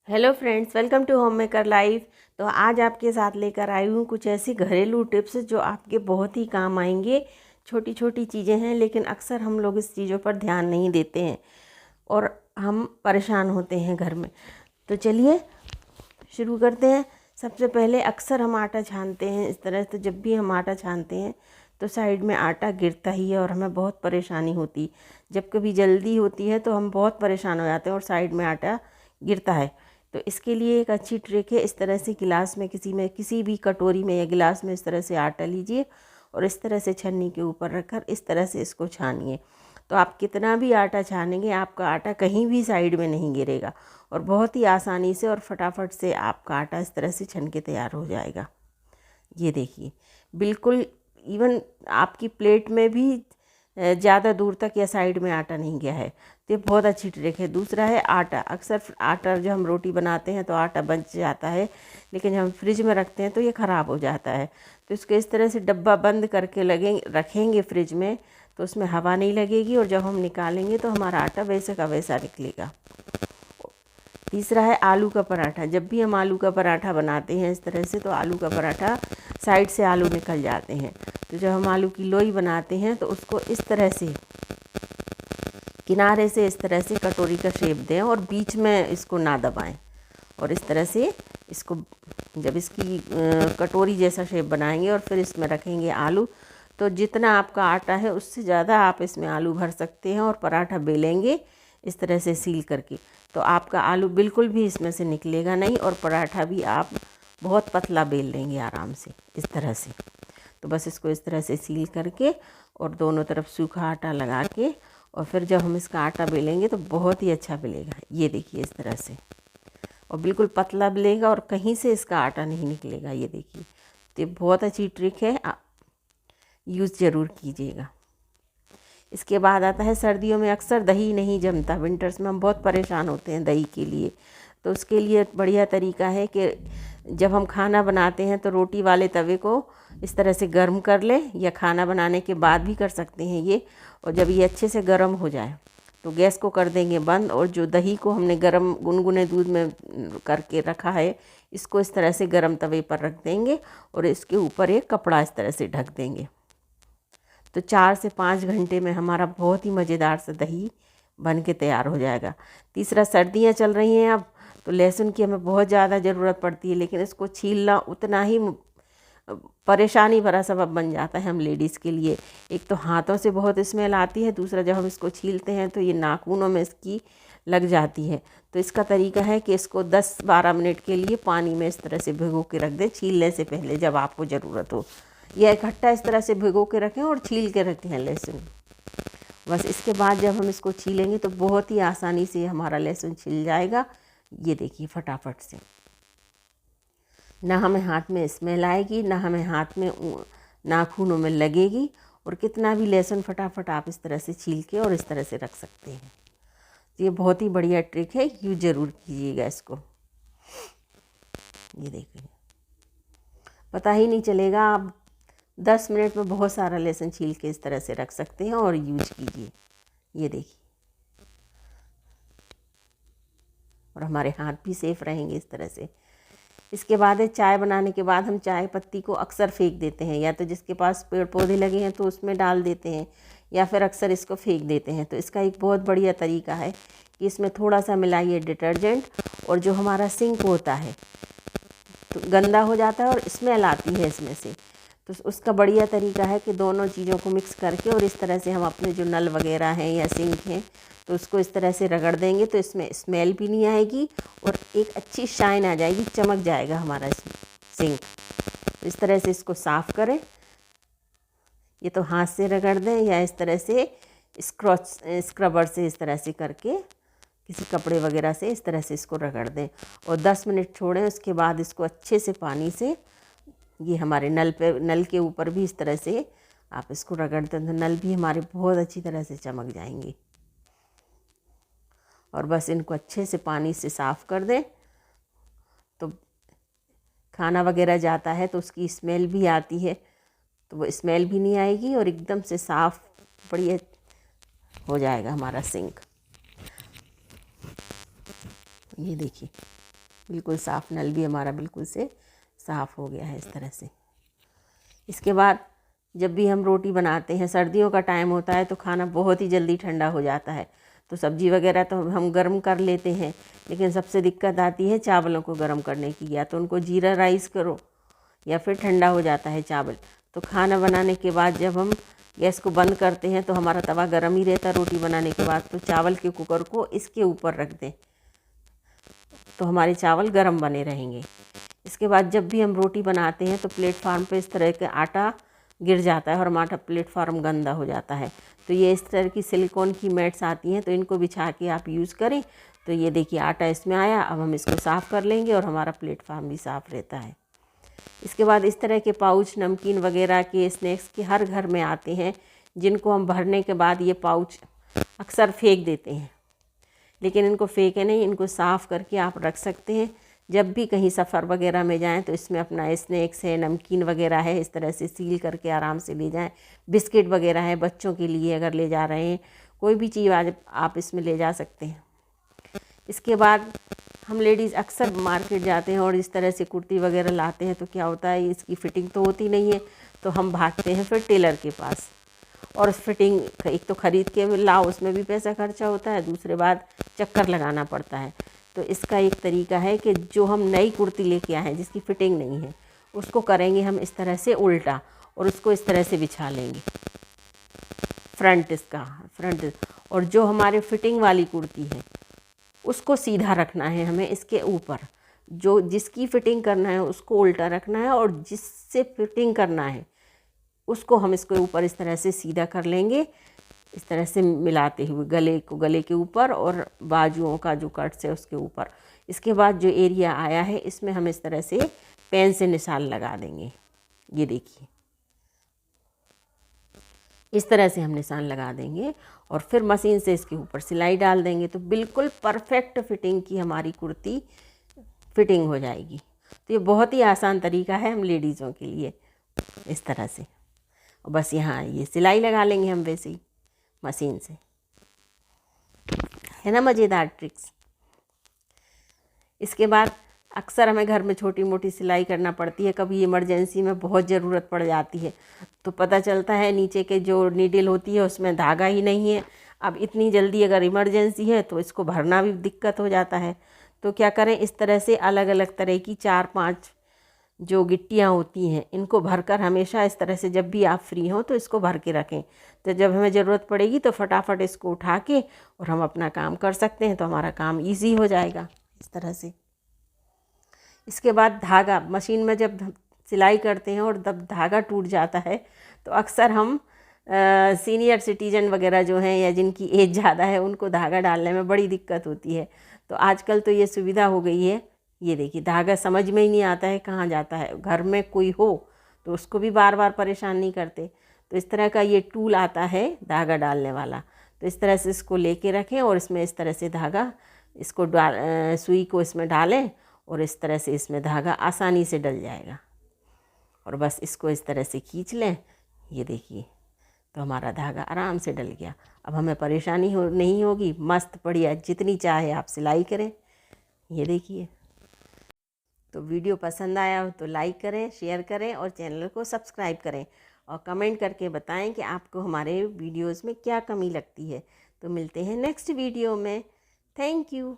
Hello friends, welcome to home maker life. तो आज आपके साथ लेकर आई हूँ कुछ ऐसी घरेलू टिप्स जो आपके बहुत ही काम आएंगे। छोटी छोटी चीज़ें हैं, लेकिन अक्सर हम लोग इस चीज़ों पर ध्यान नहीं देते हैं और हम परेशान होते हैं घर में। तो चलिए शुरू करते हैं। सबसे पहले अक्सर हम आटा छानते हैं इस तरह से। जब भी हम आटा छानते हैं तो साइड में आटा गिरता ही है और हमें बहुत परेशानी होती। जब कभी जल्दी होती है तो हम बहुत परेशान हो जाते हैं और साइड में आटा गिरता है। तो इसके लिए एक अच्छी ट्रिक है। इस तरह से गिलास में किसी भी कटोरी में या गिलास में इस तरह से आटा लीजिए और इस तरह से छन्नी के ऊपर रखकर इस तरह से इसको छानिए। तो आप कितना भी आटा छानेंगे आपका आटा कहीं भी साइड में नहीं गिरेगा और बहुत ही आसानी से और फटाफट से आपका आटा इस तरह से छन के तैयार हो जाएगा। ये देखिए, बिल्कुल इवन आपकी प्लेट में भी ज़्यादा दूर तक या साइड में आटा नहीं गया है। तो ये बहुत अच्छी ट्रिक है। दूसरा है आटा। अक्सर आटा जो हम रोटी बनाते हैं तो आटा बच जाता है, लेकिन जब हम फ्रिज में रखते हैं तो ये ख़राब हो जाता है। तो इसको इस तरह से डब्बा बंद करके रखेंगे फ्रिज में, तो उसमें हवा नहीं लगेगी और जब हम निकालेंगे तो हमारा आटा वैसे का वैसा निकलेगा। तीसरा है आलू का पराठा। जब भी हम आलू का पराठा बनाते हैं इस तरह से, तो आलू का पराठा साइड से आलू निकल जाते हैं। तो जब हम आलू की लोई बनाते हैं तो उसको इस तरह से किनारे से इस तरह से कटोरी का शेप दें और बीच में इसको ना दबाएं और इस तरह से इसको जब इसकी कटोरी जैसा शेप बनाएंगे और फिर इसमें रखेंगे आलू, तो जितना आपका आटा है उससे ज़्यादा आप इसमें आलू भर सकते हैं और पराठा बेलेंगे इस तरह से सील करके। तो आपका आलू बिल्कुल भी इसमें से निकलेगा नहीं और पराठा भी आप बहुत पतला बेल लेंगे आराम से इस तरह से। तो बस इसको इस तरह से सील करके और दोनों तरफ सूखा आटा लगा के और फिर जब हम इसका आटा बेलेंगे तो बहुत ही अच्छा बेलेगा। ये देखिए इस तरह से, और बिल्कुल पतला बेलेगा और कहीं से इसका आटा नहीं निकलेगा। ये देखिए, तो ये बहुत अच्छी ट्रिक है, यूज़ ज़रूर कीजिएगा। इसके बाद आता है सर्दियों में अक्सर दही नहीं जमता। विंटर्स में हम बहुत परेशान होते हैं दही के लिए। तो उसके लिए बढ़िया तरीका है कि जब हम खाना बनाते हैं तो रोटी वाले तवे को इस तरह से गर्म कर लें, या खाना बनाने के बाद भी कर सकते हैं ये। और जब ये अच्छे से गर्म हो जाए तो गैस को कर देंगे बंद, और जो दही को हमने गर्म गुनगुने दूध में करके रखा है इसको इस तरह से गर्म तवे पर रख देंगे और इसके ऊपर एक कपड़ा इस तरह से ढक देंगे। तो 4 से 5 घंटे में हमारा बहुत ही मज़ेदार सा दही बन के तैयार हो जाएगा। तीसरा, सर्दियाँ चल रही हैं अब, तो लहसुन की हमें बहुत ज़्यादा ज़रूरत पड़ती है, लेकिन इसको छीलना उतना ही परेशानी भरा सबब बन जाता है हम लेडीज़ के लिए। एक तो हाथों से बहुत स्मेल आती है, दूसरा जब हम इसको छीलते हैं तो ये नाखूनों में इसकी लग जाती है। तो इसका तरीका है कि इसको 10-12 मिनट के लिए पानी में इस तरह से भिगो के रख दें छीलने से पहले, जब आपको ज़रूरत हो। या इकट्ठा इस तरह से भिगो के रखें और छील के रखें लहसुन। बस इसके बाद जब हम इसको छीलेंगे तो बहुत ही आसानी से हमारा लहसुन छिल जाएगा। ये देखिए, फटाफट से, ना हमें हाथ में स्मेल आएगी, ना हमें हाथ में नाखूनों में लगेगी, और कितना भी लहसुन फटाफट आप इस तरह से छील के और इस तरह से रख सकते हैं। तो ये बहुत ही बढ़िया ट्रिक है, यूज ज़रूर कीजिएगा इसको। ये देखिए, पता ही नहीं चलेगा, आप 10 मिनट में बहुत सारा लहसुन छील के इस तरह से रख सकते हैं और यूज कीजिए। ये देखिए, और हमारे हाथ भी सेफ रहेंगे इस तरह से। इसके बाद है, चाय बनाने के बाद हम चाय पत्ती को अक्सर फेंक देते हैं, या तो जिसके पास पेड़ पौधे लगे हैं तो उसमें डाल देते हैं, या फिर अक्सर इसको फेंक देते हैं। तो इसका एक बहुत बढ़िया तरीका है कि इसमें थोड़ा सा मिलाइए डिटर्जेंट, और जो हमारा सिंक होता है तो गंदा हो जाता है और स्मेल आती है इसमें से। तो उसका बढ़िया तरीका है कि दोनों चीज़ों को मिक्स करके और इस तरह से हम अपने जो नल वगैरह हैं या सिंक हैं तो उसको इस तरह से रगड़ देंगे, तो इसमें स्मेल भी नहीं आएगी और एक अच्छी शाइन आ जाएगी, चमक जाएगा हमारा सिंक। तो इस तरह से इसको साफ़ करें। ये तो हाथ से रगड़ दें या इस तरह से स्क्रबर से इस तरह से करके किसी कपड़े वगैरह से इस तरह से इसको रगड़ दें और 10 मिनट छोड़ें। उसके बाद इसको अच्छे से पानी से, ये हमारे नल के ऊपर भी इस तरह से आप इसको रगड़ दें तो नल भी हमारे बहुत अच्छी तरह से चमक जाएंगे। और बस इनको अच्छे से पानी से साफ़ कर दें। तो खाना वगैरह जाता है तो उसकी स्मेल भी आती है, तो वो स्मेल भी नहीं आएगी और एकदम से साफ़ बढ़िया हो जाएगा हमारा सिंक। ये देखिए, बिल्कुल साफ़, नल भी हमारा बिल्कुल से साफ़ हो गया है इस तरह से। इसके बाद जब भी हम रोटी बनाते हैं, सर्दियों का टाइम होता है तो खाना बहुत ही जल्दी ठंडा हो जाता है, तो सब्ज़ी वगैरह तो हम गर्म कर लेते हैं, लेकिन सबसे दिक्कत आती है चावलों को गर्म करने की। या तो उनको जीरा राइस करो या फिर ठंडा हो जाता है चावल। तो खाना बनाने के बाद जब हम गैस को बंद करते हैं तो हमारा तवा गर्म ही रहता है रोटी बनाने के बाद, तो चावल के कुकर को इसके ऊपर रख दें तो हमारे चावल गर्म बने रहेंगे। इसके बाद जब भी हम रोटी बनाते हैं तो प्लेटफार्म पे इस तरह का आटा गिर जाता है और हमारा प्लेटफार्म गंदा हो जाता है। तो ये इस तरह की सिलिकॉन की मैट्स आती हैं, तो इनको बिछा के आप यूज़ करें। तो ये देखिए आटा इसमें आया, अब हम इसको साफ़ कर लेंगे और हमारा प्लेटफार्म भी साफ़ रहता है। इसके बाद इस तरह के पाउच नमकीन वगैरह के, स्नैक्स के हर घर में आते हैं, जिनको हम भरने के बाद ये पाउच अक्सर फेंक देते हैं, लेकिन इनको फेंके नहीं, इनको साफ़ करके आप रख सकते हैं। जब भी कहीं सफ़र वगैरह में जाएं तो इसमें अपना स्नैक्स है, नमकीन वगैरह है, इस तरह से सील करके आराम से ले जाएं। बिस्किट वगैरह है बच्चों के लिए अगर ले जा रहे हैं, कोई भी चीज़ आज आप इसमें ले जा सकते हैं। इसके बाद हम लेडीज़ अक्सर मार्केट जाते हैं और इस तरह से कुर्ती वगैरह लाते हैं, तो क्या होता है इसकी फ़िटिंग तो होती नहीं है, तो हम भागते हैं फिर टेलर के पास, और फिटिंग एक तो ख़रीद के लाओ, उसमें भी पैसा खर्चा होता है, दूसरे बाद चक्कर लगाना पड़ता है। तो इसका एक तरीका है कि जो हम नई कुर्ती लेके आए हैं जिसकी फ़िटिंग नहीं है, उसको करेंगे हम इस तरह से उल्टा और उसको इस तरह से बिछा लेंगे फ्रंट, और जो हमारे फिटिंग वाली कुर्ती है उसको सीधा रखना है हमें इसके ऊपर। जो जिसकी फ़िटिंग करना है उसको उल्टा रखना है, और जिससे फिटिंग करना है उसको हम इसके ऊपर इस तरह से सीधा कर लेंगे, इस तरह से मिलाते हुए गले के ऊपर और बाजुओं का जो कट्स है उसके ऊपर। इसके बाद जो एरिया आया है इसमें हम इस तरह से पेन से निशान लगा देंगे। ये देखिए इस तरह से हम निशान लगा देंगे और फिर मशीन से इसके ऊपर सिलाई डाल देंगे, तो बिल्कुल परफेक्ट फिटिंग की हमारी कुर्ती फिटिंग हो जाएगी। तो ये बहुत ही आसान तरीका है हम लेडीज़ों के लिए, इस तरह से। और बस यहाँ ये सिलाई लगा लेंगे हम वैसे ही मशीन से, है ना मज़ेदार ट्रिक्स। इसके बाद अक्सर हमें घर में छोटी मोटी सिलाई करना पड़ती है, कभी इमरजेंसी में बहुत ज़रूरत पड़ जाती है, तो पता चलता है नीचे के जो नीडल होती है उसमें धागा ही नहीं है। अब इतनी जल्दी अगर इमरजेंसी है तो इसको भरना भी दिक्कत हो जाता है, तो क्या करें, इस तरह से अलग अलग तरह की 4-5 जो गिट्टियाँ होती हैं इनको भरकर हमेशा इस तरह से जब भी आप फ्री हों तो इसको भर के रखें, तो जब हमें ज़रूरत पड़ेगी तो फटाफट इसको उठा के और हम अपना काम कर सकते हैं, तो हमारा काम ईजी हो जाएगा इस तरह से। इसके बाद धागा, मशीन में जब सिलाई करते हैं और जब धागा टूट जाता है तो अक्सर हम सीनियर सिटीजन वगैरह जो हैं या जिनकी एज ज़्यादा है उनको धागा डालने में बड़ी दिक्कत होती है। तो आजकल तो ये सुविधा हो गई है, ये देखिए धागा समझ में ही नहीं आता है कहाँ जाता है। घर में कोई हो तो उसको भी बार बार परेशान नहीं करते, तो इस तरह का ये टूल आता है धागा डालने वाला, तो इस तरह से इसको लेके रखें और इसमें इस तरह से धागा इसको सुई को इसमें डालें और इस तरह से इसमें धागा आसानी से डल जाएगा, और बस इसको इस तरह से खींच लें। ये देखिए तो हमारा धागा आराम से डल गया। अब हमें परेशानी नहीं होगी, मस्त बढ़िया जितनी चाहे आप सिलाई करें। ये देखिए, तो वीडियो पसंद आया हो तो लाइक करें, शेयर करें और चैनल को सब्सक्राइब करें, और कमेंट करके बताएं कि आपको हमारे वीडियोस में क्या कमी लगती है। तो मिलते हैं नेक्स्ट वीडियो में। Thank you.